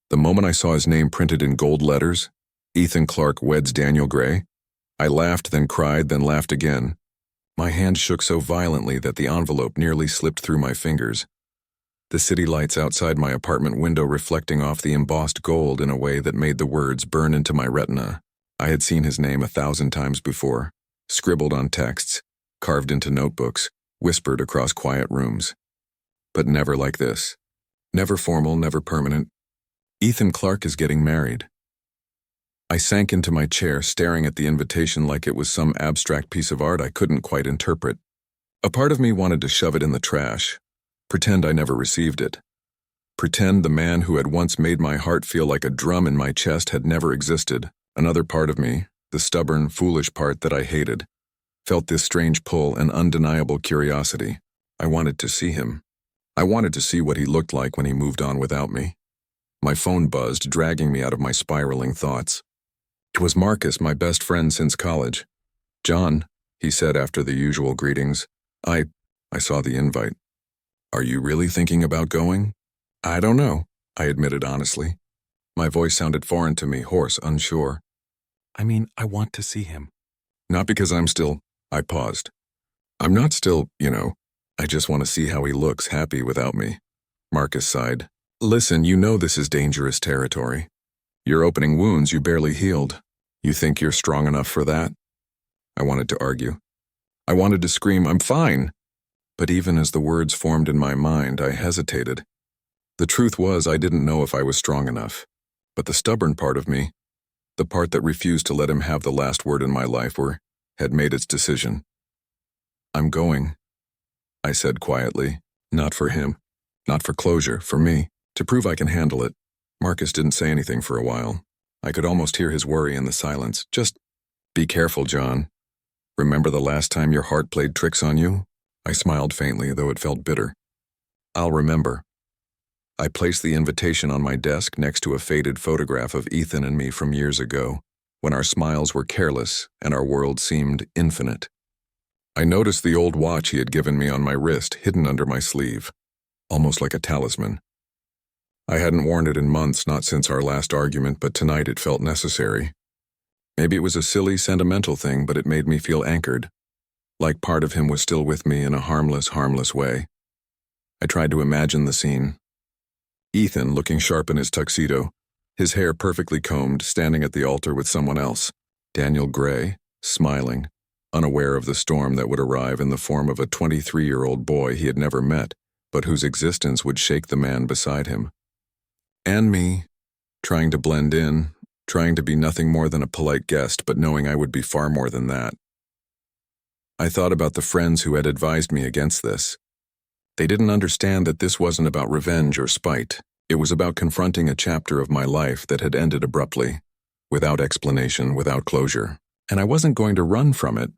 The moment I saw his name printed in gold letters, Ethan Clark weds Daniel Gray, I laughed, then cried, then laughed again. My hand shook so violently that the envelope nearly slipped through my fingers. The city lights outside my apartment window reflecting off the embossed gold in a way that made the words burn into my retina. I had seen his name 1,000 times before, scribbled on texts, carved into notebooks, whispered across quiet rooms. But never like this. Never formal, never permanent. Ethan Clark is getting married. I sank into my chair, staring at the invitation like it was some abstract piece of art I couldn't quite interpret. A part of me wanted to shove it in the trash, pretend I never received it. Pretend the man who had once made my heart feel like a drum in my chest had never existed. Another part of me, the stubborn, foolish part that I hated, felt this strange pull and undeniable curiosity. I wanted to see him. I wanted to see what he looked like when he moved on without me. My phone buzzed, dragging me out of my spiraling thoughts. It was Marcus, my best friend since college. "John," he said after the usual greetings. I saw the invite. "Are you really thinking about going?" "I don't know," I admitted honestly. My voice sounded foreign to me, hoarse, unsure. I want to see him." "Not because I paused. "I'm not still, I just want to see how he looks happy without me." Marcus sighed. "Listen, you know this is dangerous territory. You're opening wounds you barely healed. You think you're strong enough for that?" I wanted to argue. I wanted to scream, "I'm fine!" But even as the words formed in my mind, I hesitated. The truth was, I didn't know if I was strong enough. But the stubborn part of me, the part that refused to let him have the last word in my life, had made its decision. "I'm going," I said quietly. "Not for him. Not for closure, for me. To prove I can handle it." Marcus didn't say anything for a while. I could almost hear his worry in the silence. "Just be careful, John. Remember the last time your heart played tricks on you?" I smiled faintly, though it felt bitter. "I'll remember." I placed the invitation on my desk next to a faded photograph of Ethan and me from years ago, when our smiles were careless and our world seemed infinite. I noticed the old watch he had given me on my wrist, hidden under my sleeve, almost like a talisman. I hadn't worn it in months, not since our last argument, but tonight it felt necessary. Maybe it was a silly, sentimental thing, but it made me feel anchored, like part of him was still with me in a harmless way. I tried to imagine the scene. Ethan, looking sharp in his tuxedo, his hair perfectly combed, standing at the altar with someone else. Daniel Gray, smiling, unaware of the storm that would arrive in the form of a 23-year-old boy he had never met, but whose existence would shake the man beside him. And me, trying to blend in, trying to be nothing more than a polite guest, but knowing I would be far more than that. I thought about the friends who had advised me against this. They didn't understand that this wasn't about revenge or spite. It was about confronting a chapter of my life that had ended abruptly, without explanation, without closure. And I wasn't going to run from it.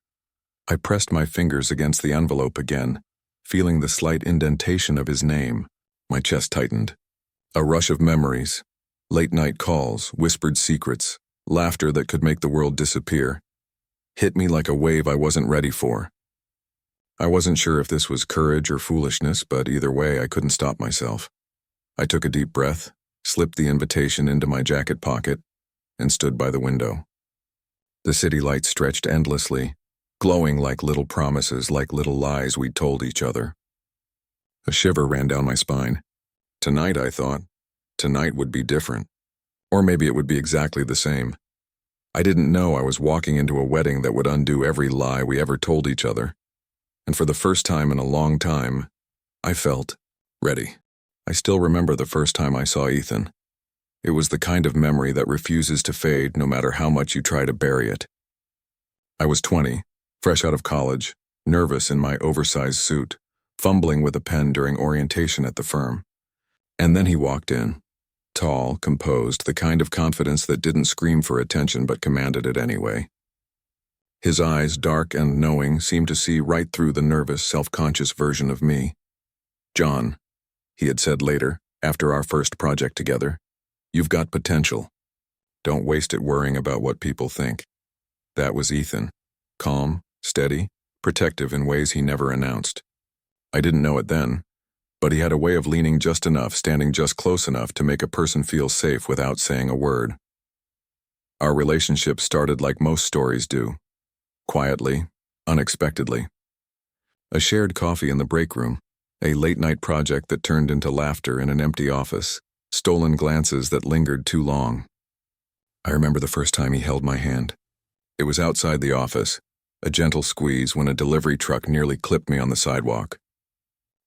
I pressed my fingers against the envelope again, feeling the slight indentation of his name. My chest tightened. A rush of memories, late-night calls, whispered secrets, laughter that could make the world disappear, hit me like a wave I wasn't ready for. I wasn't sure if this was courage or foolishness, but either way I couldn't stop myself. I took a deep breath, slipped the invitation into my jacket pocket, and stood by the window. The city lights stretched endlessly, glowing like little promises, like little lies we'd told each other. A shiver ran down my spine. Tonight, I thought, tonight would be different. Or maybe it would be exactly the same. I didn't know I was walking into a wedding that would undo every lie we ever told each other. And for the first time in a long time, I felt ready. I still remember the first time I saw Ethan. It was the kind of memory that refuses to fade no matter how much you try to bury it. I was 20, fresh out of college, nervous in my oversized suit, fumbling with a pen during orientation at the firm. And then he walked in. Tall, composed, the kind of confidence that didn't scream for attention but commanded it anyway. His eyes, dark and knowing, seemed to see right through the nervous, self-conscious version of me. "John," he had said later, after our first project together, "you've got potential. Don't waste it worrying about what people think." That was Ethan. Calm, steady, protective in ways he never announced. I didn't know it then, But he had a way of leaning just enough, standing just close enough to make a person feel safe without saying a word. Our relationship started like most stories do, quietly, unexpectedly. A shared coffee in the break room, a late-night project that turned into laughter in an empty office, stolen glances that lingered too long. I remember the first time he held my hand. It was outside the office, a gentle squeeze when a delivery truck nearly clipped me on the sidewalk.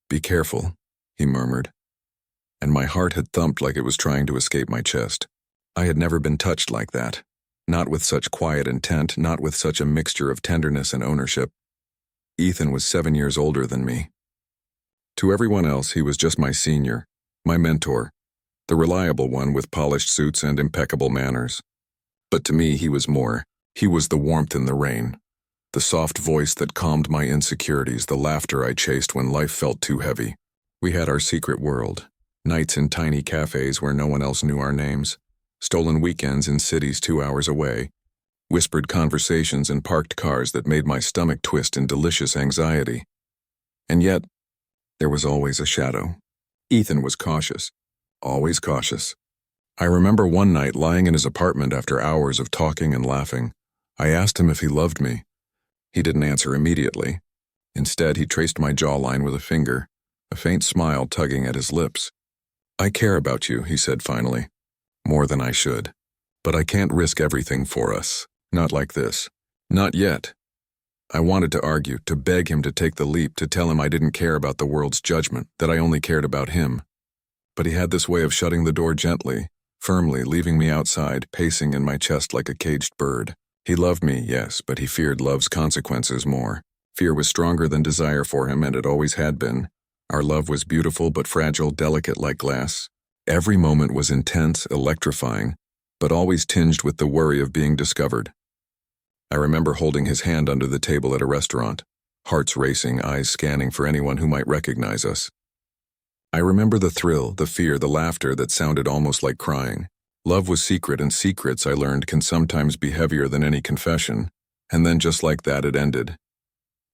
"Be careful," he murmured, and my heart had thumped like it was trying to escape my chest. I had never been touched like that, not with such quiet intent, not with such a mixture of tenderness and ownership. Ethan was 7 years older than me. To everyone else, he was just my senior, my mentor, the reliable one with polished suits and impeccable manners. But to me, he was more. He was the warmth in the rain, the soft voice that calmed my insecurities, the laughter I chased when life felt too heavy. We had our secret world, nights in tiny cafes where no one else knew our names, stolen weekends in cities 2 hours away, whispered conversations in parked cars that made my stomach twist in delicious anxiety. And yet, there was always a shadow. Ethan was cautious, always cautious. I remember one night lying in his apartment after hours of talking and laughing. I asked him if he loved me. He didn't answer immediately. Instead, he traced my jawline with a finger, a faint smile tugging at his lips. "I care about you," he said finally. "More than I should. But I can't risk everything for us. Not like this. Not yet." I wanted to argue, to beg him to take the leap, to tell him I didn't care about the world's judgment, that I only cared about him. But he had this way of shutting the door gently, firmly, leaving me outside, pacing in my chest like a caged bird. He loved me, yes, but he feared love's consequences more. Fear was stronger than desire for him, and it always had been. Our love was beautiful but fragile, delicate like glass. Every moment was intense, electrifying, but always tinged with the worry of being discovered. I remember holding his hand under the table at a restaurant, hearts racing, eyes scanning for anyone who might recognize us. I remember the thrill, the fear, the laughter that sounded almost like crying. Love was secret, and secrets, I learned, can sometimes be heavier than any confession. And then just like that, it ended.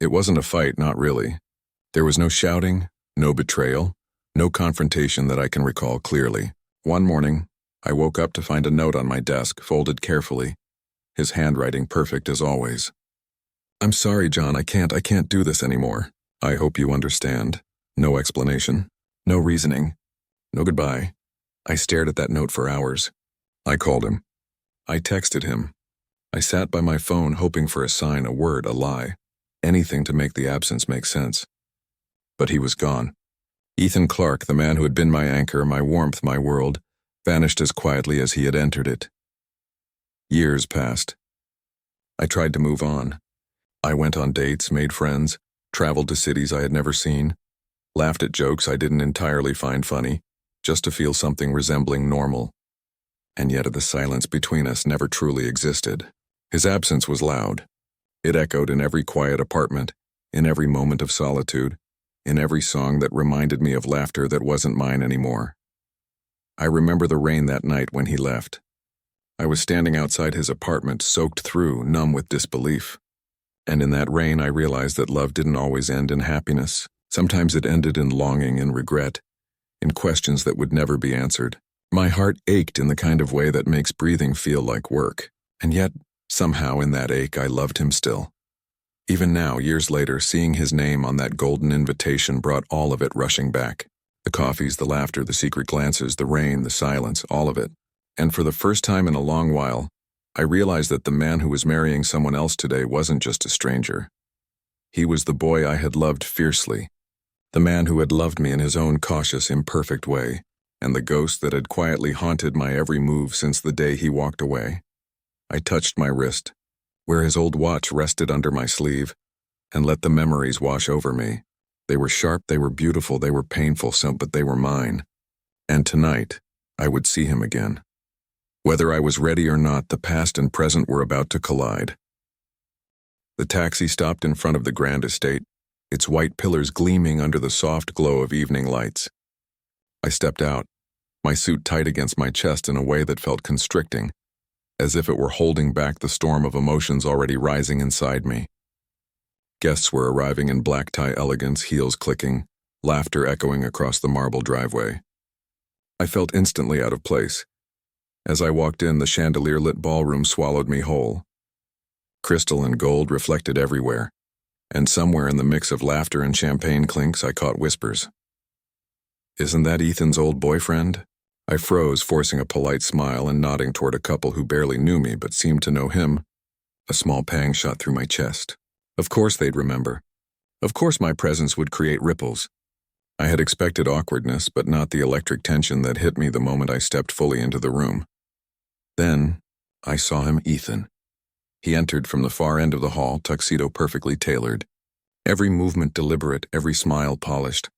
It wasn't a fight, not really. There was no shouting, no betrayal, no confrontation that I can recall clearly. One morning, I woke up to find a note on my desk, folded carefully, his handwriting perfect as always. "I'm sorry, John, I can't do this anymore. I hope you understand." No explanation, no reasoning, no goodbye. I stared at that note for hours. I called him. I texted him. I sat by my phone hoping for a sign, a word, a lie, anything to make the absence make sense. But he was gone. Ethan Clark, the man who had been my anchor, my warmth, my world, vanished as quietly as he had entered it. Years passed. I tried to move on. I went on dates, made friends, traveled to cities I had never seen, laughed at jokes I didn't entirely find funny, just to feel something resembling normal. And yet the silence between us never truly existed. His absence was loud. It echoed in every quiet apartment, in every moment of solitude, in every song that reminded me of laughter that wasn't mine anymore. I remember the rain that night when he left. I was standing outside his apartment, soaked through, numb with disbelief. And in that rain, I realized that love didn't always end in happiness. Sometimes it ended in longing and regret, in questions that would never be answered. My heart ached in the kind of way that makes breathing feel like work. And yet, somehow in that ache, I loved him still. Even now, years later, seeing his name on that golden invitation brought all of it rushing back. The coffees, the laughter, the secret glances, the rain, the silence, all of it. And for the first time in a long while, I realized that the man who was marrying someone else today wasn't just a stranger. He was the boy I had loved fiercely, the man who had loved me in his own cautious, imperfect way, and the ghost that had quietly haunted my every move since the day he walked away. I touched my wrist, where his old watch rested under my sleeve, and let the memories wash over me. They were sharp, they were beautiful, they were painful, but they were mine. And tonight, I would see him again. Whether I was ready or not, the past and present were about to collide. The taxi stopped in front of the grand estate, its white pillars gleaming under the soft glow of evening lights. I stepped out, my suit tight against my chest in a way that felt constricting, as if it were holding back the storm of emotions already rising inside me. Guests were arriving in black tie elegance, heels clicking, laughter echoing across the marble driveway. I felt instantly out of place. As I walked in, the chandelier-lit ballroom swallowed me whole. Crystal and gold reflected everywhere, and somewhere in the mix of laughter and champagne clinks I caught whispers. "Isn't that Ethan's old boyfriend?" I froze, forcing a polite smile and nodding toward a couple who barely knew me but seemed to know him. A small pang shot through my chest. Of course they'd remember. Of course my presence would create ripples. I had expected awkwardness, but not the electric tension that hit me the moment I stepped fully into the room. Then, I saw him, Ethan. He entered from the far end of the hall, tuxedo perfectly tailored. Every movement deliberate, every smile polished.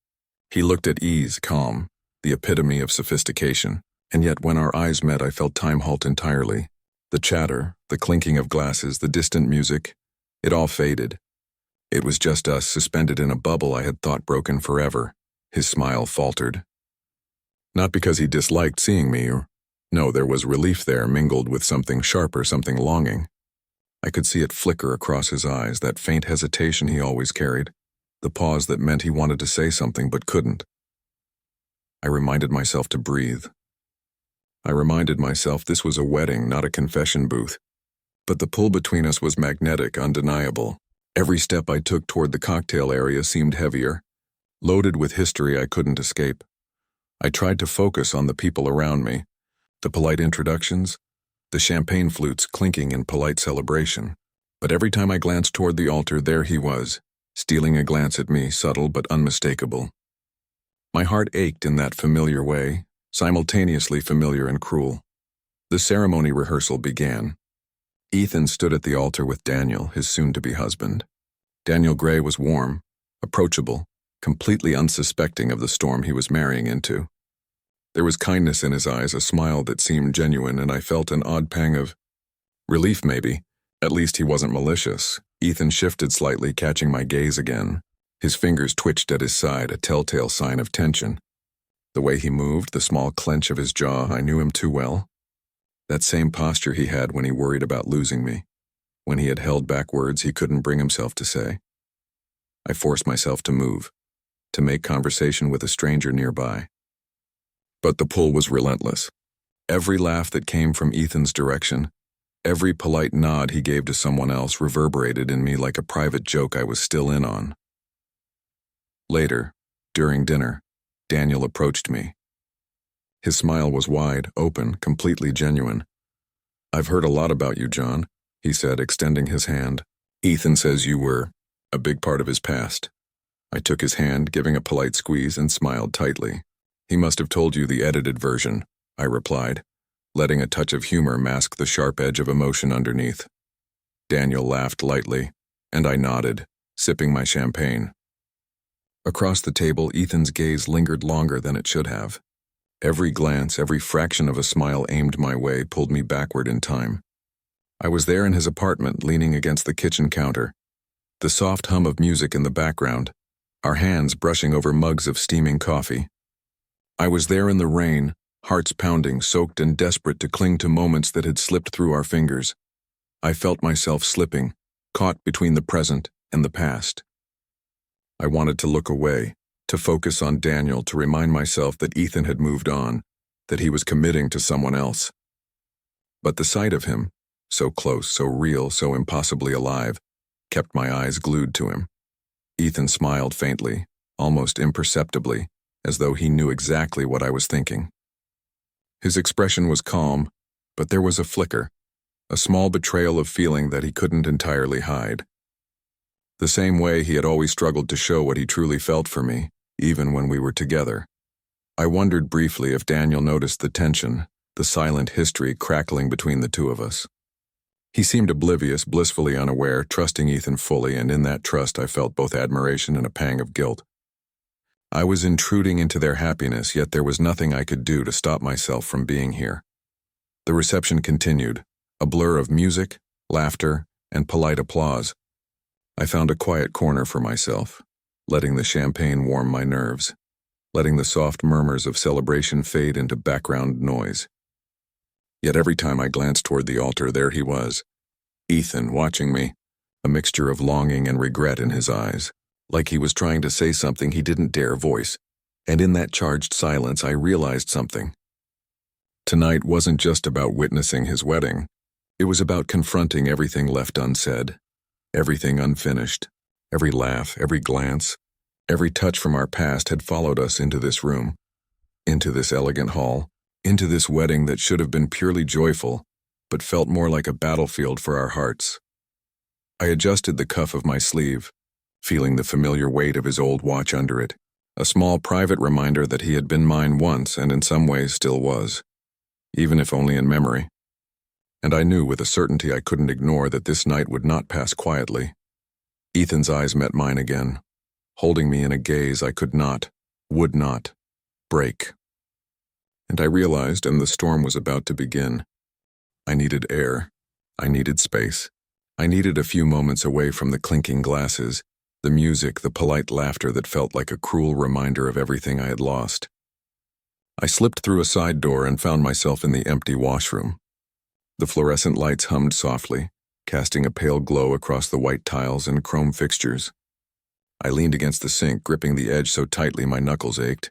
He looked at ease, calm, the epitome of sophistication, and yet when our eyes met I felt time halt entirely. The chatter, the clinking of glasses, the distant music, it all faded. It was just us, suspended in a bubble I had thought broken forever. His smile faltered. Not because he disliked seeing me, no, there was relief there mingled with something sharper, something longing. I could see it flicker across his eyes, that faint hesitation he always carried, the pause that meant he wanted to say something but couldn't. I reminded myself to breathe. I reminded myself this was a wedding, not a confession booth. But the pull between us was magnetic, undeniable. Every step I took toward the cocktail area seemed heavier, loaded with history I couldn't escape. I tried to focus on the people around me, the polite introductions, the champagne flutes clinking in polite celebration. But every time I glanced toward the altar, there he was, stealing a glance at me, subtle but unmistakable. My heart ached in that familiar way, simultaneously familiar and cruel. The ceremony rehearsal began. Ethan stood at the altar with Daniel, his soon-to-be husband. Daniel Gray was warm, approachable, completely unsuspecting of the storm he was marrying into. There was kindness in his eyes, a smile that seemed genuine, and I felt an odd pang of relief, maybe. At least he wasn't malicious. Ethan shifted slightly, catching my gaze again. His fingers twitched at his side, a telltale sign of tension. The way he moved, the small clench of his jaw, I knew him too well. That same posture he had when he worried about losing me, when he had held back words he couldn't bring himself to say. I forced myself to move, to make conversation with a stranger nearby. But the pull was relentless. Every laugh that came from Ethan's direction, every polite nod he gave to someone else reverberated in me like a private joke I was still in on. Later, during dinner, Daniel approached me. His smile was wide, open, completely genuine. "I've heard a lot about you, John," he said, extending his hand. "Ethan says you were a big part of his past." I took his hand, giving a polite squeeze, and smiled tightly. "He must have told you the edited version," I replied, letting a touch of humor mask the sharp edge of emotion underneath. Daniel laughed lightly, and I nodded, sipping my champagne. Across the table, Ethan's gaze lingered longer than it should have. Every glance, every fraction of a smile aimed my way pulled me backward in time. I was there in his apartment, leaning against the kitchen counter, the soft hum of music in the background, our hands brushing over mugs of steaming coffee. I was there in the rain, hearts pounding, soaked and desperate to cling to moments that had slipped through our fingers. I felt myself slipping, caught between the present and the past. I wanted to look away, to focus on Daniel, to remind myself that Ethan had moved on, that he was committing to someone else. But the sight of him, so close, so real, so impossibly alive, kept my eyes glued to him. Ethan smiled faintly, almost imperceptibly, as though he knew exactly what I was thinking. His expression was calm, but there was a flicker, a small betrayal of feeling that he couldn't entirely hide. The same way he had always struggled to show what he truly felt for me, even when we were together. I wondered briefly if Daniel noticed the tension, the silent history crackling between the two of us. He seemed oblivious, blissfully unaware, trusting Ethan fully, and in that trust I felt both admiration and a pang of guilt. I was intruding into their happiness, yet there was nothing I could do to stop myself from being here. The reception continued, a blur of music, laughter, and polite applause. I found a quiet corner for myself, letting the champagne warm my nerves, letting the soft murmurs of celebration fade into background noise. Yet every time I glanced toward the altar, there he was, Ethan, watching me, a mixture of longing and regret in his eyes. like he was trying to say something he didn't dare voice, and in that charged silence I realized something. Tonight wasn't just about witnessing his wedding. It was about confronting everything left unsaid, everything unfinished. Every laugh, every glance, every touch from our past had followed us into this room, into this elegant hall, into this wedding that should have been purely joyful, but felt more like a battlefield for our hearts. I adjusted the cuff of my sleeve, feeling the familiar weight of his old watch under it, a small private reminder that he had been mine once and in some ways still was, even if only in memory. And I knew with a certainty I couldn't ignore that this night would not pass quietly. Ethan's eyes met mine again, holding me in a gaze I could not, would not, break. And I realized, and the storm was about to begin. I needed air. I needed space. I needed a few moments away from the clinking glasses, the music, the polite laughter that felt like a cruel reminder of everything I had lost. I slipped through a side door and found myself in the empty washroom. The fluorescent lights hummed softly, casting a pale glow across the white tiles and chrome fixtures. I leaned against the sink, gripping the edge so tightly my knuckles ached.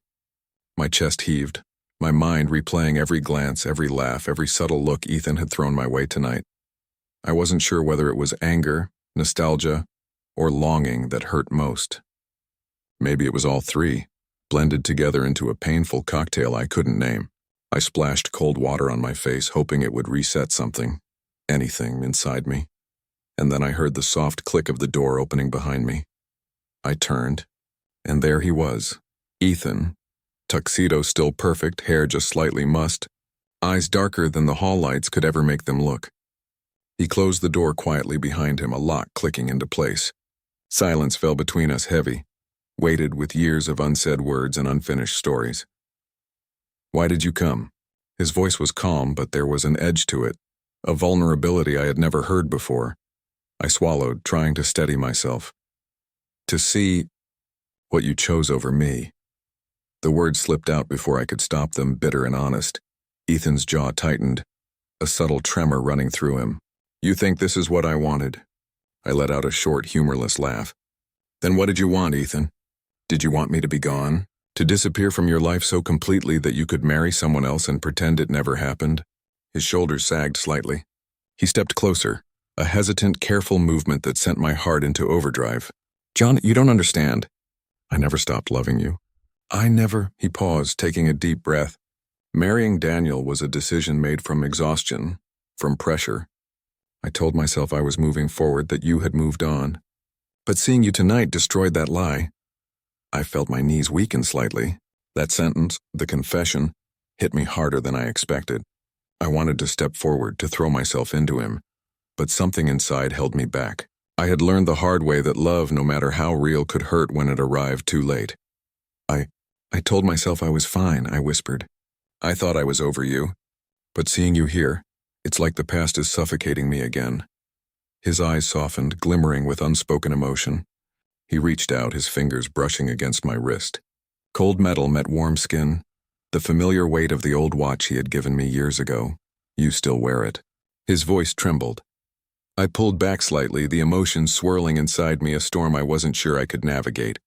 My chest heaved, my mind replaying every glance, every laugh, every subtle look Ethan had thrown my way tonight. I wasn't sure whether it was anger, nostalgia, or longing that hurt most. Maybe it was all three, blended together into a painful cocktail I couldn't name. I splashed cold water on my face, hoping it would reset something, anything inside me. And then I heard the soft click of the door opening behind me. I turned, and there he was, Ethan, tuxedo still perfect, hair just slightly mussed, eyes darker than the hall lights could ever make them look. He closed the door quietly behind him, a lock clicking into place. Silence fell between us heavy, weighted with years of unsaid words and unfinished stories. "Why did you come?" His voice was calm, but there was an edge to it, a vulnerability I had never heard before. I swallowed, trying to steady myself. "To see what you chose over me." The words slipped out before I could stop them, bitter and honest. Ethan's jaw tightened, a subtle tremor running through him. "You think this is what I wanted?" I let out a short, humorless laugh. "Then what did you want, Ethan? Did you want me to be gone? To disappear from your life so completely that you could marry someone else and pretend it never happened?" His shoulders sagged slightly. He stepped closer, a hesitant, careful movement that sent my heart into overdrive. "John, you don't understand. I never stopped loving you. He paused, taking a deep breath. Marrying Daniel was a decision made from exhaustion, from pressure. I told myself I was moving forward, that you had moved on. But seeing you tonight destroyed that lie. I felt my knees weaken slightly. That sentence, the confession, hit me harder than I expected. I wanted to step forward, to throw myself into him, but something inside held me back. I had learned the hard way that love, no matter how real, could hurt when it arrived too late. I told myself I was fine, I whispered. I thought I was over you. But seeing you here, it's like the past is suffocating me again. His eyes softened, glimmering with unspoken emotion. He reached out, his fingers brushing against my wrist. Cold metal met warm skin, the familiar weight of the old watch he had given me years ago. "You still wear it." His voice trembled. I pulled back slightly, the emotions swirling inside me, a storm I wasn't sure I could navigate.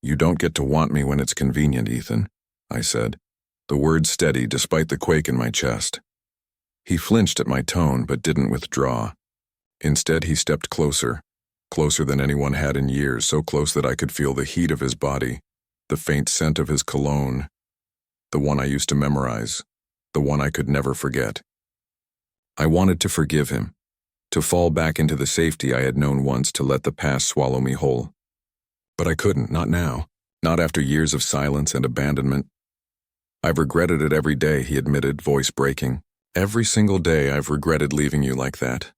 "You don't get to want me when it's convenient, Ethan," I said, the words steady despite the quake in my chest. He flinched at my tone but didn't withdraw. Instead, he stepped closer, closer than anyone had in years, so close that I could feel the heat of his body, the faint scent of his cologne, the one I used to memorize, the one I could never forget. I wanted to forgive him, to fall back into the safety I had known once, to let the past swallow me whole. But I couldn't, not now, not after years of silence and abandonment. "I've regretted it every day," he admitted, voice breaking. "Every single day I've regretted leaving you like that.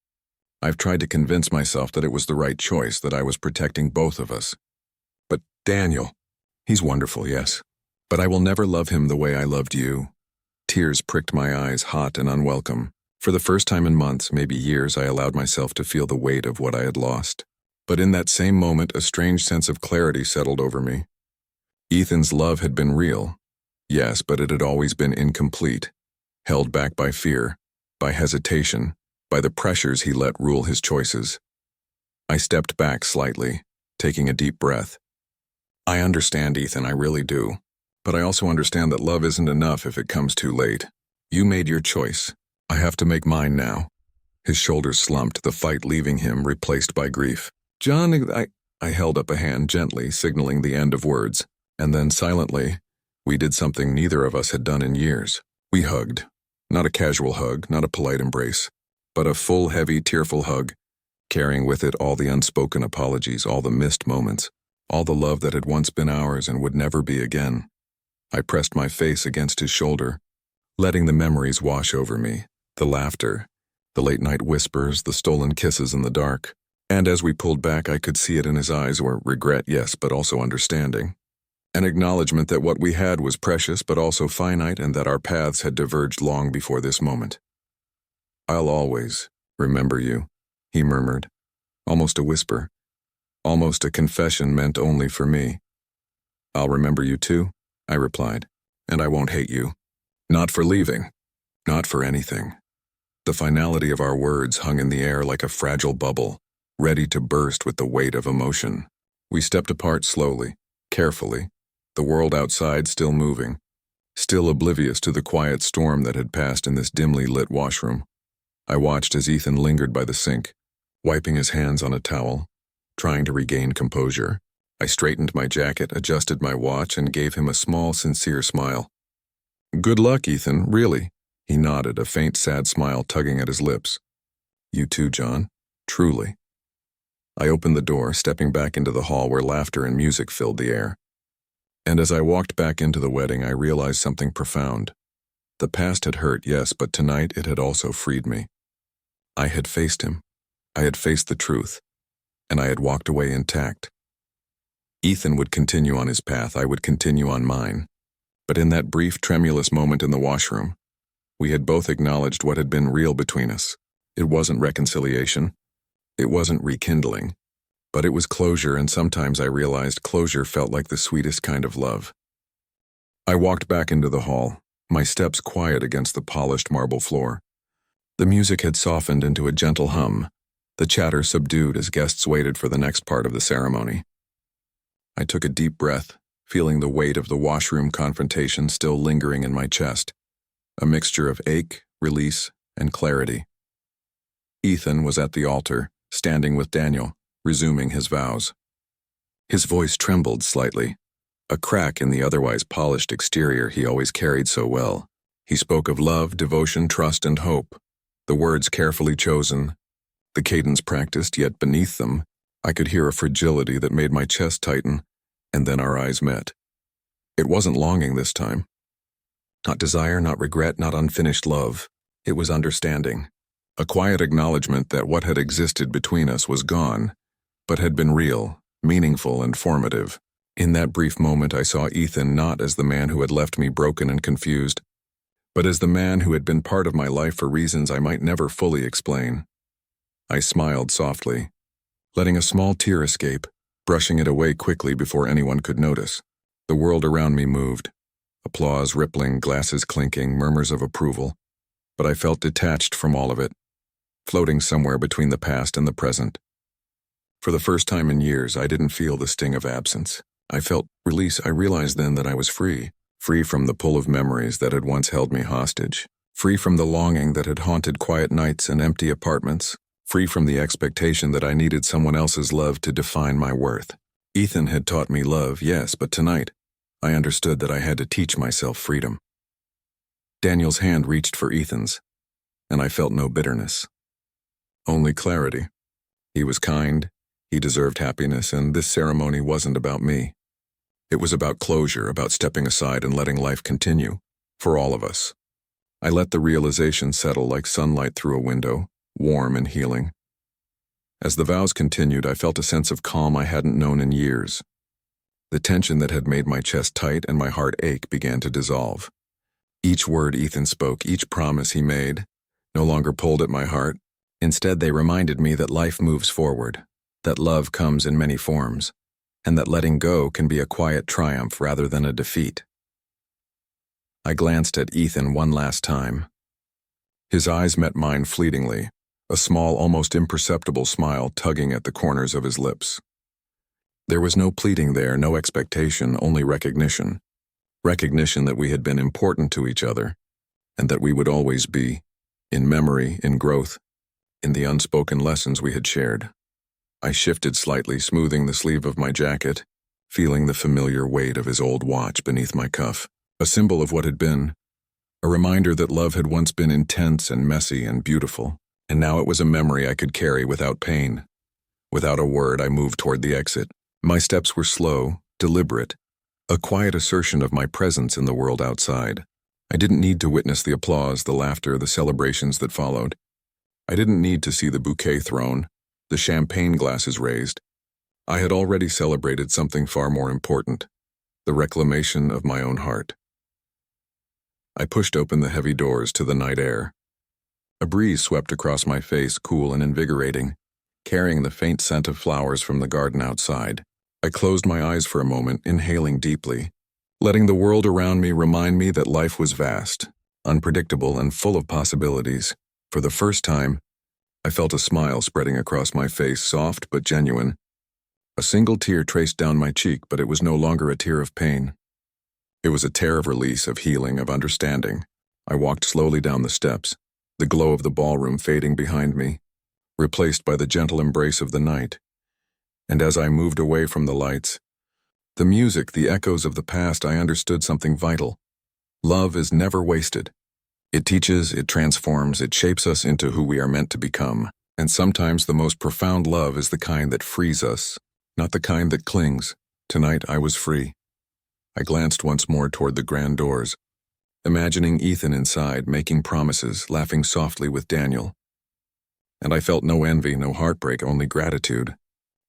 I've tried to convince myself that it was the right choice, that I was protecting both of us. But Daniel, he's wonderful, yes. But I will never love him the way I loved you." Tears pricked my eyes, hot and unwelcome. For the first time in months, maybe years, I allowed myself to feel the weight of what I had lost. But in that same moment, a strange sense of clarity settled over me. Ethan's love had been real. Yes, but it had always been incomplete, held back by fear, by hesitation, by the pressures he let rule his choices. I stepped back slightly, taking a deep breath. I understand, Ethan, I really do. But I also understand that love isn't enough if it comes too late. You made your choice. I have to make mine now. His shoulders slumped, the fight leaving him, replaced by grief. John, I held up a hand gently, signaling the end of words. And then silently, we did something neither of us had done in years. We hugged. Not a casual hug, not a polite embrace, but a full, heavy, tearful hug, carrying with it all the unspoken apologies, all the missed moments, all the love that had once been ours and would never be again. I pressed my face against his shoulder, letting the memories wash over me, the laughter, the late-night whispers, the stolen kisses in the dark. And as we pulled back, I could see it in his eyes, were regret, yes, but also understanding. An acknowledgement that what we had was precious but also finite, and that our paths had diverged long before this moment. I'll always remember you, he murmured, almost a whisper, almost a confession meant only for me. I'll remember you too, I replied, and I won't hate you. Not for leaving, not for anything. The finality of our words hung in the air like a fragile bubble, ready to burst with the weight of emotion. We stepped apart slowly, carefully, the world outside still moving, still oblivious to the quiet storm that had passed in this dimly lit washroom. I watched as Ethan lingered by the sink, wiping his hands on a towel, trying to regain composure. I straightened my jacket, adjusted my watch, and gave him a small, sincere smile. Good luck, Ethan, really. He nodded, a faint, sad smile tugging at his lips. You too, John, truly. I opened the door, stepping back into the hall where laughter and music filled the air. And as I walked back into the wedding, I realized something profound. The past had hurt, yes, but tonight it had also freed me. I had faced him. I had faced the truth. And I had walked away intact. Ethan would continue on his path, I would continue on mine. But in that brief, tremulous moment in the washroom, we had both acknowledged what had been real between us. It wasn't reconciliation. It wasn't rekindling. But it was closure, and sometimes I realized closure felt like the sweetest kind of love. I walked back into the hall, my steps quiet against the polished marble floor. The music had softened into a gentle hum, the chatter subdued as guests waited for the next part of the ceremony. I took a deep breath, feeling the weight of the washroom confrontation still lingering in my chest, a mixture of ache, release, and clarity. Ethan was at the altar, standing with Daniel, resuming his vows. His voice trembled slightly, a crack in the otherwise polished exterior he always carried so well. He spoke of love, devotion, trust, and hope, the words carefully chosen, the cadence practiced, yet beneath them, I could hear a fragility that made my chest tighten, and then our eyes met. It wasn't longing this time. Not desire, not regret, not unfinished love. It was understanding. A quiet acknowledgement that what had existed between us was gone, but had been real, meaningful, and formative. In that brief moment, I saw Ethan not as the man who had left me broken and confused, but as the man who had been part of my life for reasons I might never fully explain. I smiled softly, letting a small tear escape, brushing it away quickly before anyone could notice. The world around me moved. Applause rippling, glasses clinking, murmurs of approval. But I felt detached from all of it, floating somewhere between the past and the present. For the first time in years, I didn't feel the sting of absence. I felt release. I realized then that I was free from the pull of memories that had once held me hostage, free from the longing that had haunted quiet nights and empty apartments, free from the expectation that I needed someone else's love to define my worth. Ethan had taught me love, yes, but tonight, I understood that I had to teach myself freedom. Daniel's hand reached for Ethan's, and I felt no bitterness. Only clarity. He was kind, he deserved happiness, and this ceremony wasn't about me. It was about closure, about stepping aside and letting life continue, for all of us. I let the realization settle like sunlight through a window, warm and healing. As the vows continued, I felt a sense of calm I hadn't known in years. The tension that had made my chest tight and my heart ache began to dissolve. Each word Ethan spoke, each promise he made, no longer pulled at my heart. Instead, they reminded me that life moves forward, that love comes in many forms, and that letting go can be a quiet triumph rather than a defeat. I glanced at Ethan one last time. His eyes met mine fleetingly, a small, almost imperceptible smile tugging at the corners of his lips. There was no pleading there, no expectation, only recognition. Recognition that we had been important to each other, and that we would always be, in memory, in growth, in the unspoken lessons we had shared. I shifted slightly, smoothing the sleeve of my jacket, feeling the familiar weight of his old watch beneath my cuff, a symbol of what had been, a reminder that love had once been intense and messy and beautiful, and now it was a memory I could carry without pain. Without a word, I moved toward the exit. My steps were slow, deliberate, a quiet assertion of my presence in the world outside. I didn't need to witness the applause, the laughter, the celebrations that followed. I didn't need to see the bouquet thrown, the champagne glasses raised. I had already celebrated something far more important, the reclamation of my own heart. I pushed open the heavy doors to the night air. A breeze swept across my face, cool and invigorating, carrying the faint scent of flowers from the garden outside. I closed my eyes for a moment, inhaling deeply, letting the world around me remind me that life was vast, unpredictable, and full of possibilities. For the first time, I felt a smile spreading across my face, soft but genuine. A single tear traced down my cheek, but it was no longer a tear of pain. It was a tear of release, of healing, of understanding. I walked slowly down the steps, the glow of the ballroom fading behind me, replaced by the gentle embrace of the night. And as I moved away from the lights, the music, the echoes of the past, I understood something vital. Love is never wasted. It teaches, it transforms, it shapes us into who we are meant to become. And sometimes the most profound love is the kind that frees us, not the kind that clings. Tonight I was free. I glanced once more toward the grand doors, imagining Ethan inside, making promises, laughing softly with Daniel. And I felt no envy, no heartbreak, only gratitude.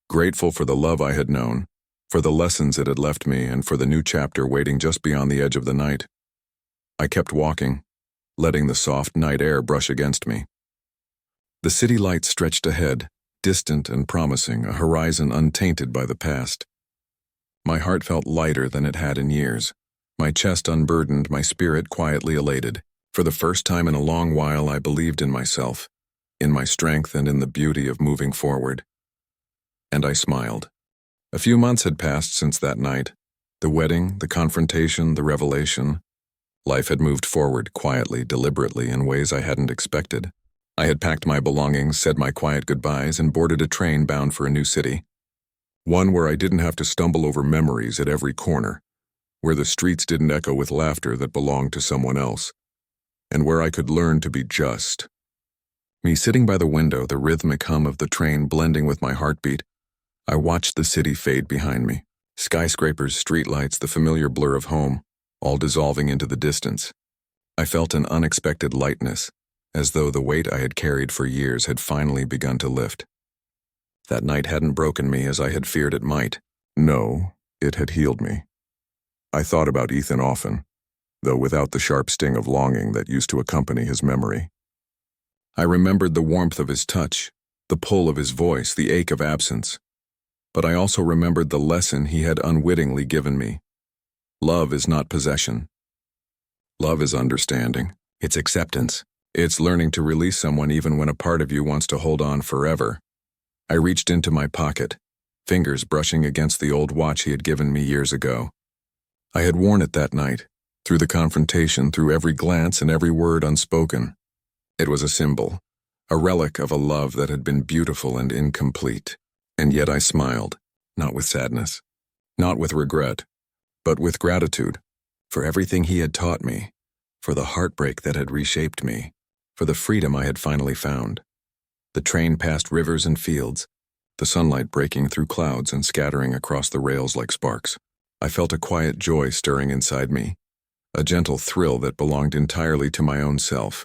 Grateful for the love I had known, for the lessons it had left me, and for the new chapter waiting just beyond the edge of the night. I kept walking, letting the soft night air brush against me. The city lights stretched ahead, distant and promising, a horizon untainted by the past. My heart felt lighter than it had in years, my chest unburdened, my spirit quietly elated. For the first time in a long while, I believed in myself, in my strength and in the beauty of moving forward. And I smiled. A few months had passed since that night. The wedding, the confrontation, the revelation. Life had moved forward quietly, deliberately, in ways I hadn't expected. I had packed my belongings, said my quiet goodbyes, and boarded a train bound for a new city. One where I didn't have to stumble over memories at every corner, where the streets didn't echo with laughter that belonged to someone else, and where I could learn to be just. Me sitting by the window, the rhythmic hum of the train blending with my heartbeat, I watched the city fade behind me. Skyscrapers, streetlights, the familiar blur of home, all dissolving into the distance. I felt an unexpected lightness, as though the weight I had carried for years had finally begun to lift. That night hadn't broken me as I had feared it might. No, it had healed me. I thought about Ethan often, though without the sharp sting of longing that used to accompany his memory. I remembered the warmth of his touch, the pull of his voice, the ache of absence. But I also remembered the lesson he had unwittingly given me. Love is not possession. Love is understanding. It's acceptance. It's learning to release someone even when a part of you wants to hold on forever. I reached into my pocket, fingers brushing against the old watch he had given me years ago. I had worn it that night, through the confrontation, through every glance and every word unspoken. It was a symbol, a relic of a love that had been beautiful and incomplete. And yet I smiled, not with sadness, not with regret, but with gratitude, for everything he had taught me, for the heartbreak that had reshaped me, for the freedom I had finally found. The train passed rivers and fields, the sunlight breaking through clouds and scattering across the rails like sparks. I felt a quiet joy stirring inside me, a gentle thrill that belonged entirely to my own self.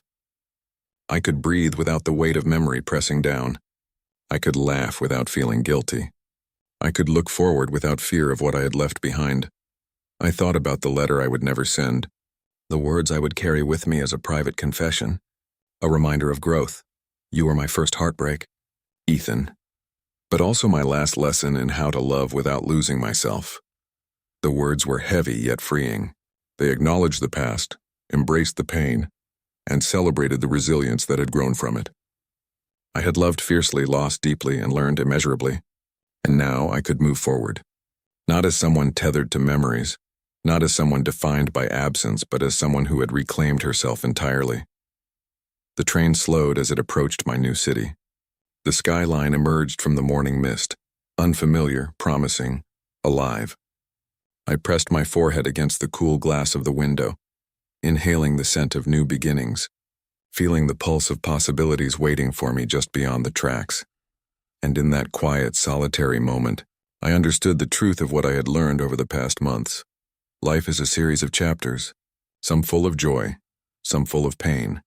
I could breathe without the weight of memory pressing down. I could laugh without feeling guilty. I could look forward without fear of what I had left behind. I thought about the letter I would never send, the words I would carry with me as a private confession, a reminder of growth. You were my first heartbreak, Ethan, but also my last lesson in how to love without losing myself. The words were heavy yet freeing. They acknowledged the past, embraced the pain, and celebrated the resilience that had grown from it. I had loved fiercely, lost deeply, and learned immeasurably. And now I could move forward. Not as someone tethered to memories, not as someone defined by absence, but as someone who had reclaimed herself entirely. The train slowed as it approached my new city. The skyline emerged from the morning mist, unfamiliar, promising, alive. I pressed my forehead against the cool glass of the window, inhaling the scent of new beginnings, feeling the pulse of possibilities waiting for me just beyond the tracks. And in that quiet, solitary moment, I understood the truth of what I had learned over the past months. Life is a series of chapters, some full of joy, some full of pain,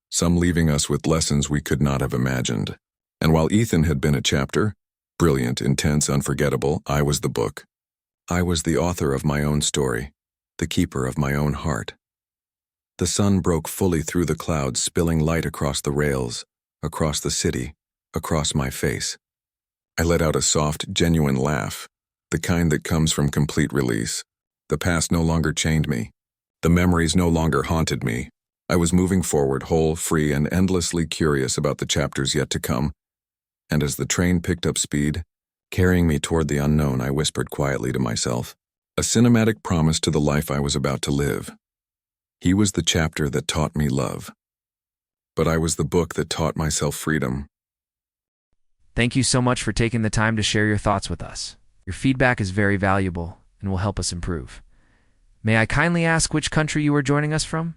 some leaving us with lessons we could not have imagined. And while Ethan had been a chapter, brilliant, intense, unforgettable, I was the book. I was the author of my own story, the keeper of my own heart. The sun broke fully through the clouds, spilling light across the rails, across the city, across my face. I let out a soft, genuine laugh, the kind that comes from complete release. The past no longer chained me. The memories no longer haunted me. I was moving forward, whole, free, and endlessly curious about the chapters yet to come. And as the train picked up speed, carrying me toward the unknown, I whispered quietly to myself, a cinematic promise to the life I was about to live. He was the chapter that taught me love, but I was the book that taught myself freedom. Thank you so much for taking the time to share your thoughts with us. Your feedback is very valuable and will help us improve. May I kindly ask which country you are joining us from?